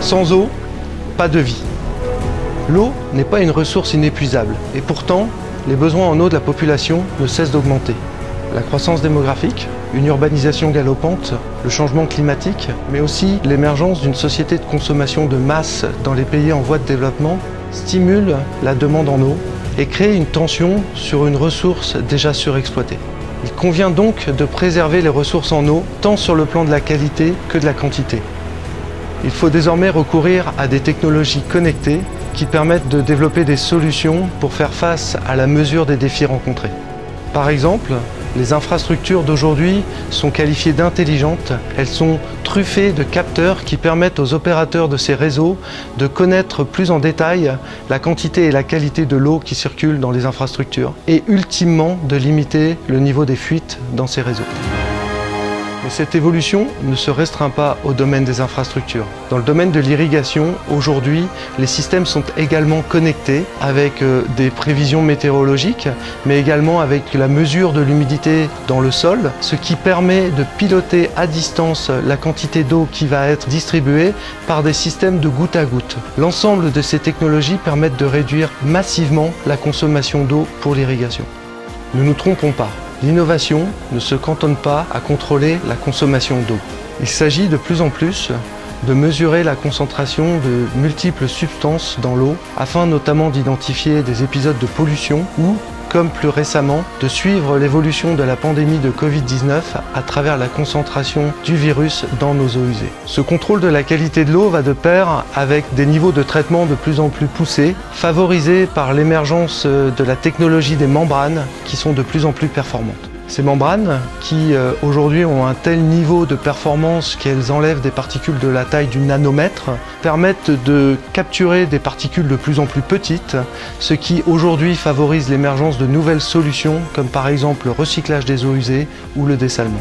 Sans eau, pas de vie. L'eau n'est pas une ressource inépuisable et pourtant, les besoins en eau de la population ne cessent d'augmenter. La croissance démographique, une urbanisation galopante, le changement climatique, mais aussi l'émergence d'une société de consommation de masse dans les pays en voie de développement stimulent la demande en eau et créent une tension sur une ressource déjà surexploitée. Il convient donc de préserver les ressources en eau, tant sur le plan de la qualité que de la quantité. Il faut désormais recourir à des technologies connectées qui permettent de développer des solutions pour faire face à la mesure des défis rencontrés. Par exemple, les infrastructures d'aujourd'hui sont qualifiées d'intelligentes. Elles sont truffées de capteurs qui permettent aux opérateurs de ces réseaux de connaître plus en détail la quantité et la qualité de l'eau qui circule dans les infrastructures et ultimement de limiter le niveau des fuites dans ces réseaux. Mais cette évolution ne se restreint pas au domaine des infrastructures. Dans le domaine de l'irrigation, aujourd'hui, les systèmes sont également connectés avec des prévisions météorologiques, mais également avec la mesure de l'humidité dans le sol, ce qui permet de piloter à distance la quantité d'eau qui va être distribuée par des systèmes de goutte à goutte. L'ensemble de ces technologies permettent de réduire massivement la consommation d'eau pour l'irrigation. Ne nous trompons pas. L'innovation ne se cantonne pas à contrôler la consommation d'eau. Il s'agit de plus en plus de mesurer la concentration de multiples substances dans l'eau afin notamment d'identifier des épisodes de pollution ou, comme plus récemment, de suivre l'évolution de la pandémie de Covid-19 à travers la concentration du virus dans nos eaux usées. Ce contrôle de la qualité de l'eau va de pair avec des niveaux de traitement de plus en plus poussés, favorisés par l'émergence de la technologie des membranes qui sont de plus en plus performantes. Ces membranes, qui aujourd'hui ont un tel niveau de performance qu'elles enlèvent des particules de la taille du nanomètre, permettent de capturer des particules de plus en plus petites, ce qui aujourd'hui favorise l'émergence de nouvelles solutions, comme par exemple le recyclage des eaux usées ou le dessalement.